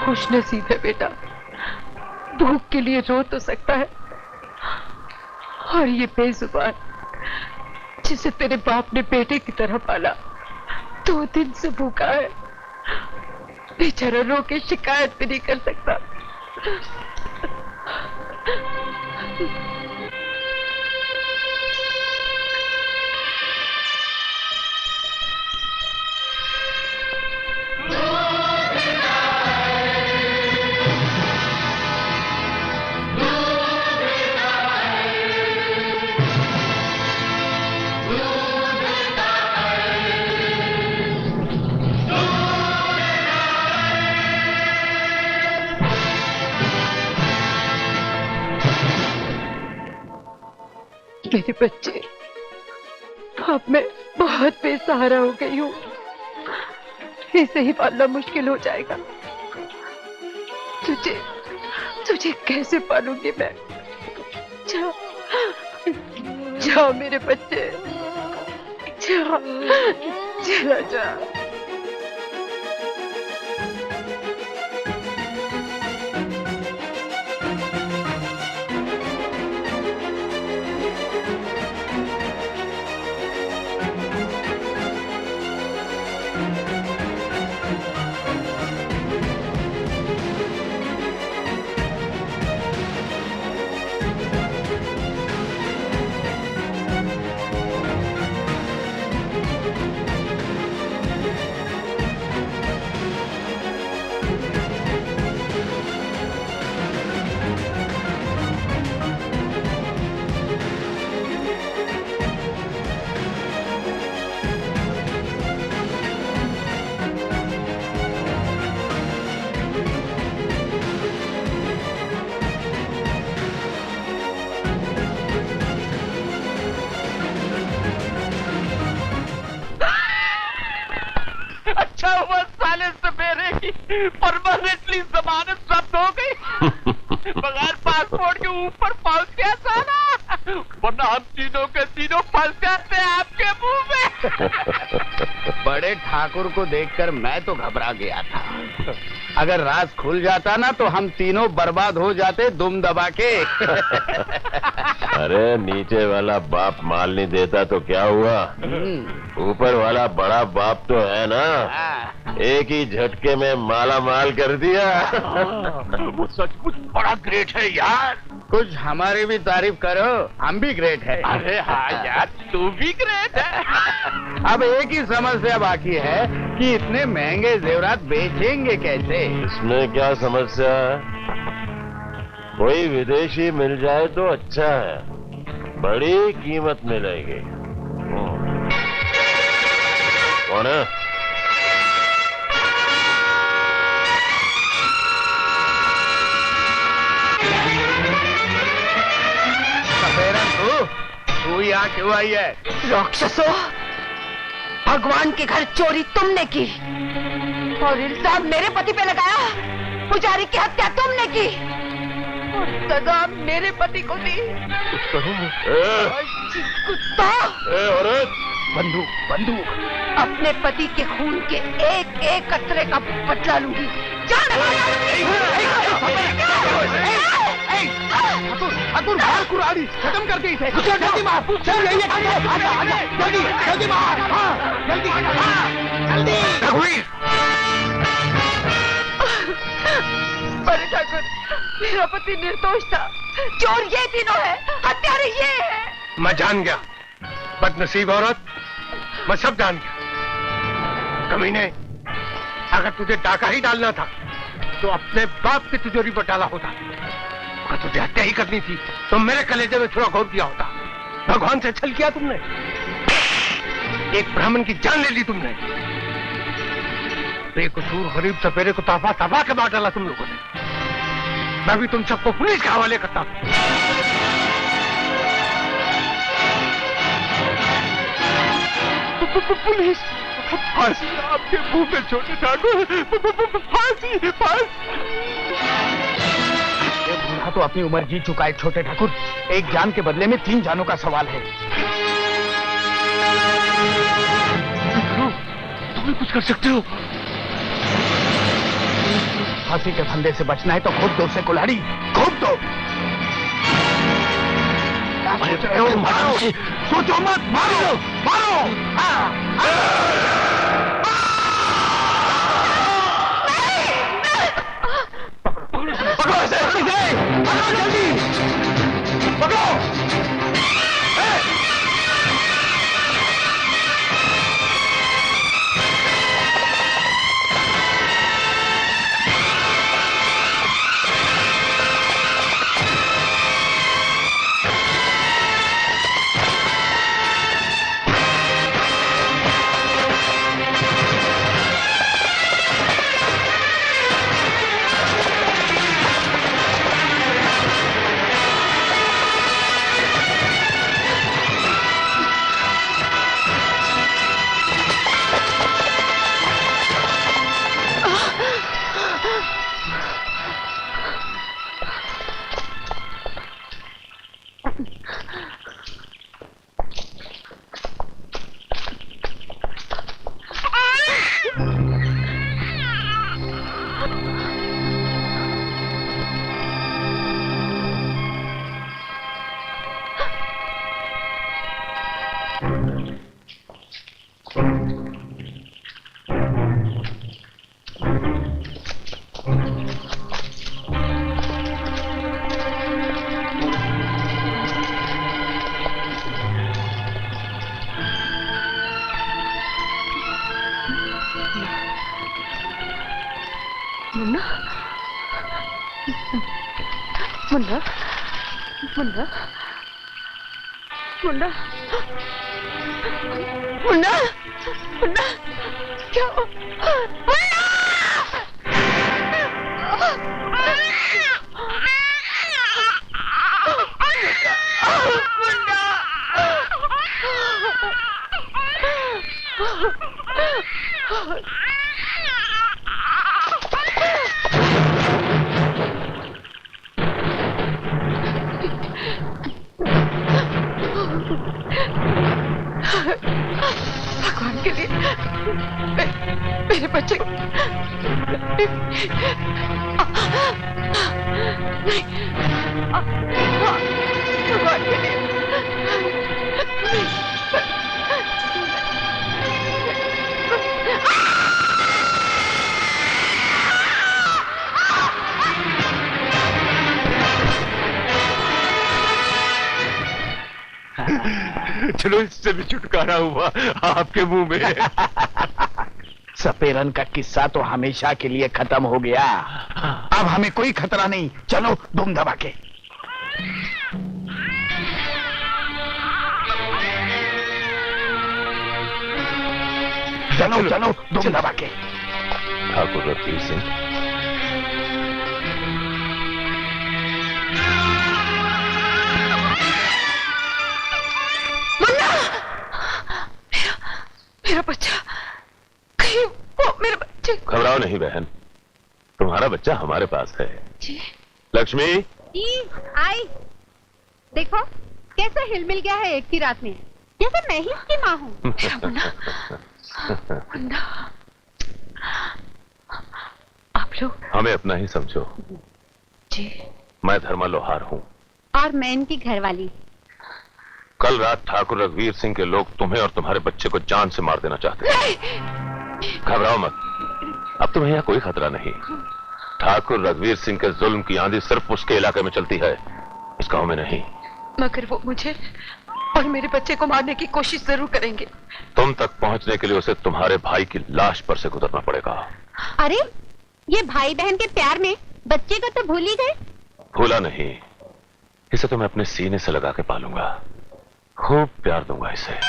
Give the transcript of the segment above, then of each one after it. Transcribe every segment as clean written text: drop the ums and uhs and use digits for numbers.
खुश नसीब है बेटा, भूख के लिए रो तो सकता है, और ये बेजुबान जिसे तेरे बाप ने बेटे की तरह पाला 2 दिन से भूखा है, बेचारा रो के शिकायत भी नहीं कर सकता। मेरे बच्चे, अब मैं बहुत बेसहारा हो गई हूँ, इसे ही पालना मुश्किल हो जाएगा। तुझे कैसे पालूंगी मैं? जा मेरे बच्चे, चला जा। अच्छा हुआ साले सवेरे ही परमानेंटली जमानत जब्त हो गई। बगैर पासपोर्ट के ऊपर पहुंच गया साला, वरना हम तीनों के तीनों फंस जाते हैं आपके मुंह में। बड़े ठाकुर को देखकर मैं तो घबरा गया था। अगर राज खुल जाता ना तो हम तीनों बर्बाद हो जाते दुम दबा के। अरे नीचे वाला बाप माल नहीं देता तो क्या हुआ, ऊपर वाला बड़ा बाप तो है ना, एक ही झटके में माला माल कर दिया। वो सचमुच बड़ा ग्रेट है यार। कुछ हमारी भी तारीफ करो, हम भी ग्रेट है। अरे हाँ यार, तू भी ग्रेट है। अब एक ही समस्या बाकी है कि इतने महंगे जेवरात बेचेंगे कैसे? इसमें क्या समस्या है, कोई विदेशी मिल जाए तो अच्छा है, बड़ी कीमत मिलेगी। कौन है? तू यहाँ क्यों आई है? राक्षसों, भगवान के घर चोरी तुमने की और इल्जाम मेरे पति पे लगाया, पुजारी की हत्या तुमने की और सजा मेरे पति को दी। कुत्ता! औरत, बंदूक अपने पति के खून के एक एक कतरे का बदला लूंगी। ठाकुर मार कुराड़ी, खत्म कर दी इसे। जल्दी मार, जल्दी मार, जल्दी जल्दी। बड़े ठाकुर, मेरा पति निर्दोष था, चोर ये तीनों है, हत्यारे ये है। मैं जान गया, बदनसीब औरत, मैं सब जान गया। कमीने, अगर तुझे डाका ही डालना था तो अपने बाप की तिजोरी पर डाला होता। अगर तुझे हत्या ही करनी थी तो मेरे कलेजे में थोड़ा घोर दिया होता। भगवान से छल किया तुमने, एक ब्राह्मण की जान ले ली तुमने, बेकसूर गरीब सपेरे को तबा के मार डाला तुम लोगों ने। मैं भी तुम सबको पुलिस के हवाले करता। पुलिस! फांसी आपके मुंह पे छोटे ठाकुर, फांसी! ये बूढ़ा तो अपनी उम्र जी चुका है छोटे ठाकुर, एक जान के बदले में 3 जानों का सवाल है। तुम भी कुछ कर सकते हो। फांसी के फंदे से बचना है तो खुद दो से कुल्हाड़ी, खूब दो। क्या सोच रहे हो? मारो, सोचो मत, मारो मारो। पकड़ो इसे, पकड़ो जल्दी, पकड़ो। मुन्ना, मुन्ना, मुन्ना, मुन्ना, मुन्ना, क्या हुआ? भगवान के लिए मेरे बच्चे को भगवान के लिए चलो इससे भी छुटकारा हुआ आपके मुंह में। सपेरन का किस्सा तो हमेशा के लिए खत्म हो गया। अब हमें कोई खतरा नहीं। चलो धूम दबा के। चलो चलो धूम दबा के। ठाकुर रघुवीर सिंह, मेरा बच्चा, कहीं वो मेरे बच्चे। घबराओ नहीं बहन, तुम्हारा बच्चा हमारे पास है। जी लक्ष्मी, आई देखो कैसा हिलमिल गया है एक की रात में, जैसे मैं ही इसकी माँ हूँ। मेरा मुन्ना, मुन्ना, आप लोग हमें अपना ही समझो। जी। मैं धर्मा लोहार हूँ और मैं इनकी घरवाली। कल रात ठाकुर रघुवीर सिंह के लोग तुम्हें और तुम्हारे बच्चे को जान से मार देना चाहते हैं। घबराओ मत, अब तुम्हें यहाँ कोई खतरा नहीं। ठाकुर रघुवीर सिंह के जुल्म की आंधी सिर्फ उसके इलाके में चलती है, इस गांव में नहीं। मगर वो मुझे और मेरे बच्चे को मारने की कोशिश जरूर करेंगे। तुम तक पहुंचने के लिए उसे तुम्हारे भाई की लाश पर से गुजरना पड़ेगा। अरे ये भाई बहन के प्यार में बच्चे को तो भूल ही गए। भूला नहीं, इसे तो मैं अपने सीने से लगा के पालूंगा, खूब प्यार दूंगा इसे।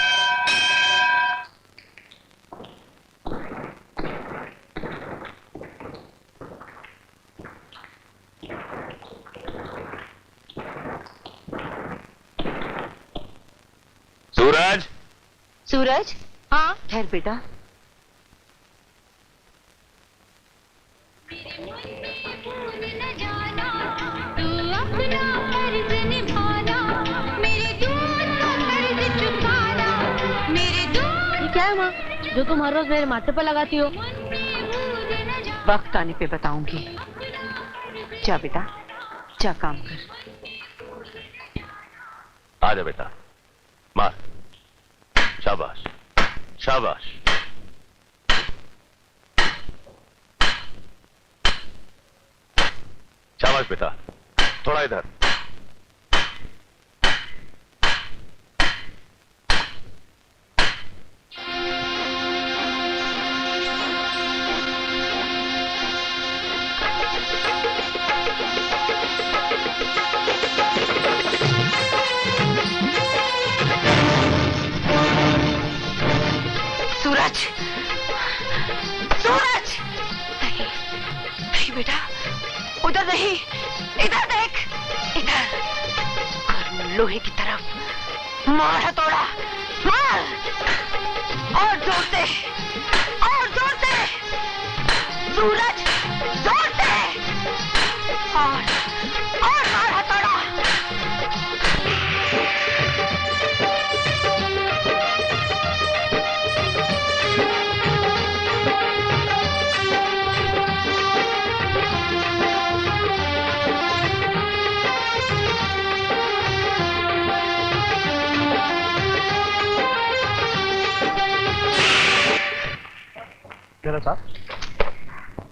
सूरज, सूरज, हाँ ठहर बेटा। क्या है माँ जो तुम हर रोज मेरे माथे पर लगाती हो? वक्त आने पे बताऊंगी। जा बेटा, जा काम कर। आ जा बेटा, मार। शाबाश शाबाश। शाबाश बेटा, थोड़ा इधर। सूरज, सूरज! नहीं, नहीं बेटा, उधर नहीं, इधर देख, इधर। और लोहे की तरफ मार हथौड़ा, मार! और जोर से, और जोर से! सूरज, जोर से! और मार हथौड़ा!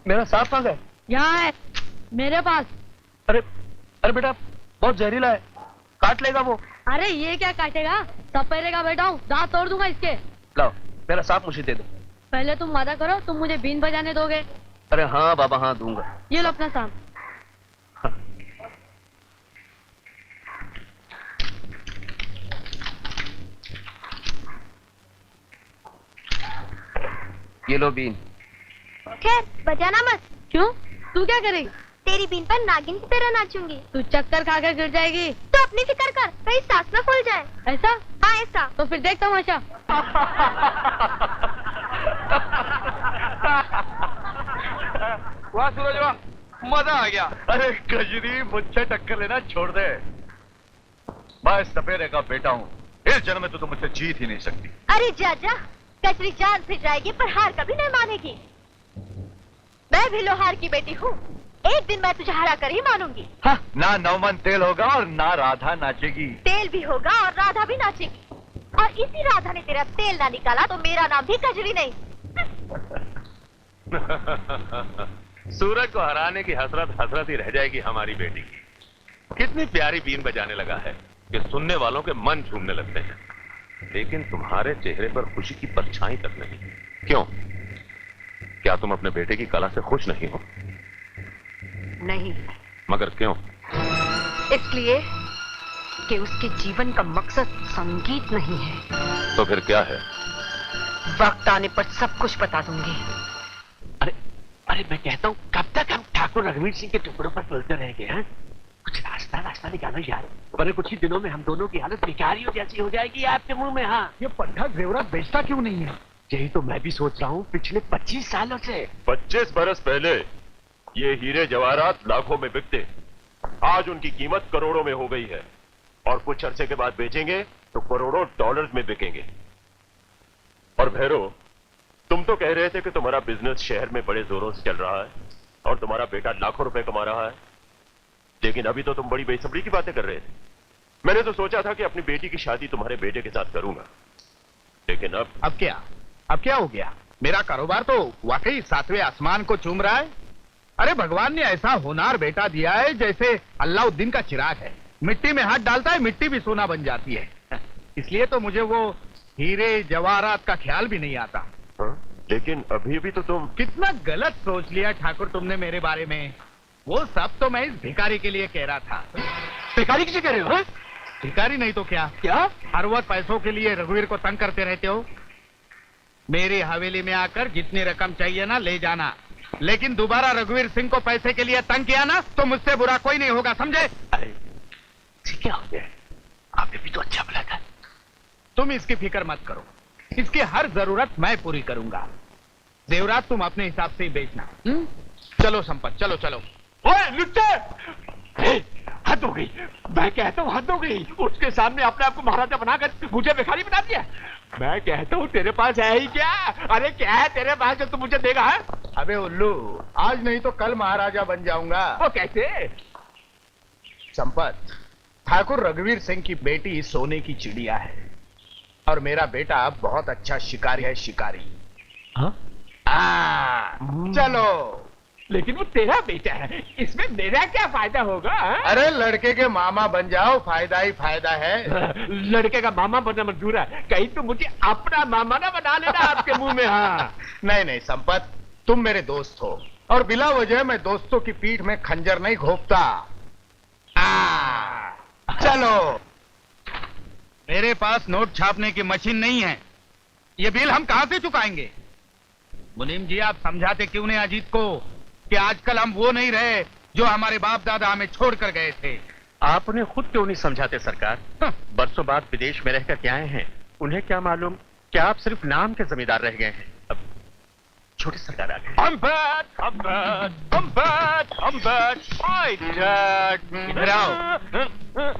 मेरा सांप कहाँ है? यहाँ है, मेरे पास। अरे अरे बेटा, बहुत जहरीला है, काट लेगा वो। अरे ये क्या काटेगा, सपेरे का बेटा हूँ, दांत तोड़ दूंगा इसके। लाओ, मेरा सांप मुझे दे दो। पहले तुम वादा करो, तुम मुझे बीन बजाने दोगे। अरे हाँ बाबा, हाँ दूंगा। ये लो अपना सांप। ये लो बीन। खैर बजाना मत। क्यों? तू क्या करेगी? तेरी बीन पर नागिन की तरह नाचूंगी। तू चक्कर खाकर गिर जाएगी। तो अपनी फिक्र कर, कहीं सांस न फूल जाए। ऐसा? हाँ ऐसा। तो फिर देख तमाशा। वाह सूरज वाह, मजा आ गया। अरे गजरी, मुझसे टक्कर लेना छोड़ दे। मैं सपेरे का बेटा हूँ, इस जन्म में तो तुम मुझसे जीत ही नहीं सकती। अरे जा जा, कचरी जान से जाएगी पर हार कभी नहीं मानेगी। मैं भी लोहार की बेटी हूँ, एक दिन मैं तुझे हरा कर ही मानूंगी। हाँ, ना नौमन तेल होगा और ना राधा नाचेगी। तेल भी होगा और राधा भी नाचेगी, और इसी राधा ने तेरा तेल ना निकाला तो मेरा नाम भी कजरी नहीं। सूरज को हराने की हसरत हसरत ही रह जाएगी हमारी बेटी की। कितनी प्यारी बीन बजाने लगा है कि सुनने वालों के मन झूमने लगते हैं, लेकिन तुम्हारे चेहरे पर खुशी की परछाई तक नहीं। क्यों? क्या तुम अपने बेटे की कला से खुश नहीं हो? नहीं। मगर क्यों? इसलिए कि उसके जीवन का मकसद संगीत नहीं है। तो फिर क्या है? वक्त आने पर सब कुछ बता दूंगी। अरे अरे मैं कहता हूँ, कब तक हम ठाकुर रघुवीर सिंह के टुकड़ों पर चलते रहेंगे? हैं? कुछ रास्ता निकालो यार, वरना कुछ ही दिनों में हम दोनों की हालत भिखारियों जैसी हो जाएगी आपके मुंह में। हाँ, ये पट्टा जेवरात बेचता क्यों नहीं है? यही तो मैं भी सोच रहा हूँ पिछले 25 सालों से। 25 बरस पहले ये हीरे जवाहरात लाखों में बिकते, आज उनकी कीमत करोड़ों में हो गई है, और कुछ अरसे के बाद बेचेंगे तो करोड़ों डॉलर्स में बिकेंगे। और भैरव, तुम तो कह रहे थे कि तुम्हारा बिजनेस शहर में बड़े जोरों से चल रहा है और तुम्हारा बेटा लाखों रुपए कमा रहा है, लेकिन अभी तो तुम बड़ी बेसब्री की बातें कर रहे थे। मैंने तो सोचा था कि अपनी बेटी की शादी तुम्हारे बेटे के साथ करूंगा, लेकिन अब क्या हो गया? मेरा कारोबार तो वाकई सातवें आसमान को चूम रहा है। अरे भगवान ने ऐसा होनहार बेटा दिया है जैसे अल्लाउद्दीन का चिराग है, मिट्टी में हाथ डालता है मिट्टी भी सोना बन जाती है। इसलिए तो मुझे वो हीरे जवाहरात का ख्याल भी नहीं आता। लेकिन अभी भी तो तुम कितना गलत सोच लिया ठाकुर तुमने मेरे बारे में। वो सब तो मैं इस भिखारी के लिए कह रहा था। भिखारी किसे कह रहे हो? भिखारी नहीं तो क्या? हर वक्त पैसों के लिए रघुवीर को तंग करते रहते हो। मेरी हवेली में आकर जितनी रकम चाहिए ना ले जाना, लेकिन दोबारा रघुवीर सिंह को पैसे के लिए तंग किया ना तो मुझसे बुरा कोई नहीं होगा, समझे? अरे क्या हो गया? आपने भी तो अच्छा बोला था। तुम इसकी फिक्र मत करो, इसकी हर जरूरत मैं पूरी करूंगा। जेवरात तुम अपने हिसाब से ही बेचना। चलो संपत, चलो चलो। ओए लुच्चे, हद हो गई। मैं कहता हूँ हद हो गई। उसके सामने अपने आप को महाराजा बनाकर मुझे भिखारी बना दिया। मैं कहता हूँ तेरे पास है ही क्या? अरे क्या है तेरे पास जो तू मुझे देगा? है अबे उल्लू, आज नहीं तो कल महाराजा बन जाऊंगा। वो कैसे? संपत, ठाकुर रघुवीर सिंह की बेटी सोने की चिड़िया है और मेरा बेटा बहुत अच्छा शिकारी है, शिकारी। हाँ? चलो। लेकिन वो तेरा बेटा है, इसमें मेरा क्या फायदा होगा? अरे लड़के के मामा बन जाओ, फायदा ही फायदा है। लड़के का मामा बनना मंजूर है, कहीं तो मुझे अपना मामा ना बना लेना आपके मुंह में। हाँ नहीं नहीं संपत, तुम मेरे दोस्त हो और बिला वजह मैं दोस्तों की पीठ में खंजर नहीं घोंपता। चलो। मेरे पास नोट छापने की मशीन नहीं है, ये बिल हम कहां से चुकाएंगे? मुनीम जी, आप समझाते क्यों नहीं अजीत को कि आजकल हम वो नहीं रहे जो हमारे बाप दादा हमें छोड़कर गए थे? आप उन्हें खुद क्यों नहीं समझाते सरकार? बरसों बाद विदेश में रहकर क्या आए हैं, उन्हें क्या मालूम कि आप सिर्फ नाम के जमींदार रह गए हैं। अब छोटे सरकार आ गए। I'm back, I'm back, I'm back, I'm back. Hi, Dad. इधर आओ।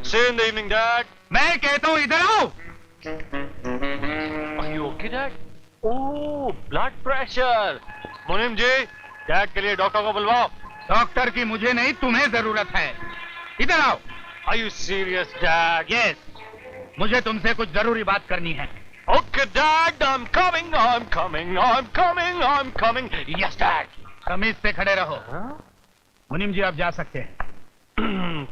See you in the evening, Dad. मैं कहता हूं इधर आओ। Are you okay, Dad? Oh, blood pressure. मुनीम जी, डैड के लिए डॉक्टर को बुलवाओ। डॉक्टर की मुझे नहीं, तुम्हें जरूरत है। इधर आओ। Are you serious, Dad? Yes, मुझे तुमसे कुछ जरूरी बात करनी है। Okay, Dad, I'm coming, I'm coming, I'm coming, I'm coming. Yes, Dad. तमीज से खड़े रहो। मुनीम जी, आप जा सकते हैं।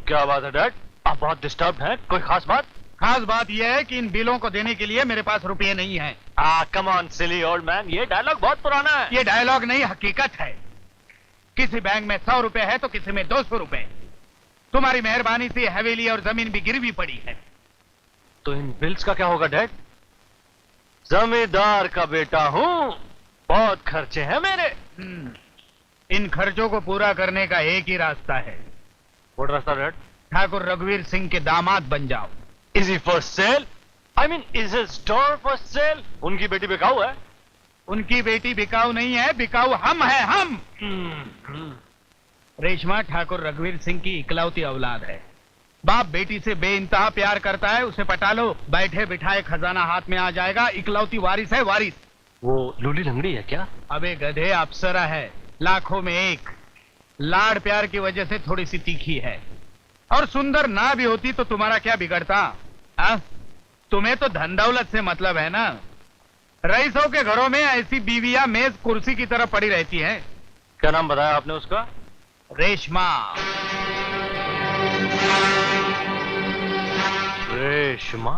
क्या बात है, डैड? आप बहुत डिस्टर्ब हैं, कोई खास बात? खास बात यह है कि इन बिलों को देने के लिए मेरे पास रुपये नहीं है। Come on silly old man, ये डायलॉग बहुत पुराना है। ये डायलॉग नहीं, हकीकत है। किसी बैंक में 100 रुपए है तो किसी में 200 रुपए। तुम्हारी मेहरबानी से हवेली और जमीन भी गिरवी पड़ी है। तो इन बिल्स का क्या होगा, डैड? जमींदार का बेटा हूँ, बहुत खर्चे हैं मेरे। इन खर्चों को पूरा करने का एक ही रास्ता है। वो रास्ता, डैड? ठाकुर रघुवीर सिंह के दामाद बन जाओ। Is he for sale? I mean, is his daughter for sale? उनकी बेटी बिकाऊ है? उनकी बेटी बिकाऊ नहीं है, बिकाऊ हम हैं, हम। रेशमा ठाकुर रघुवीर सिंह की इकलौती औलाद है। बाप बेटी से बेइंतहा प्यार करता है, उसे पटा लो, बैठे बिठाए खजाना हाथ में आ जाएगा। इकलौती वारिस है, वारिस। वो लूली लंगड़ी है क्या? अबे गधे, अप्सरा है, लाखों में एक। लाड़ प्यार की वजह से थोड़ी सी तीखी है, और सुंदर ना भी होती तो तुम्हारा क्या बिगड़ता? तुम्हें तो धन दौलत से मतलब है ना। रईसों के घरों में ऐसी बीवियां मेज कुर्सी की तरह पड़ी रहती हैं। क्या नाम बताया आपने उसका? रेशमा। रेशमा?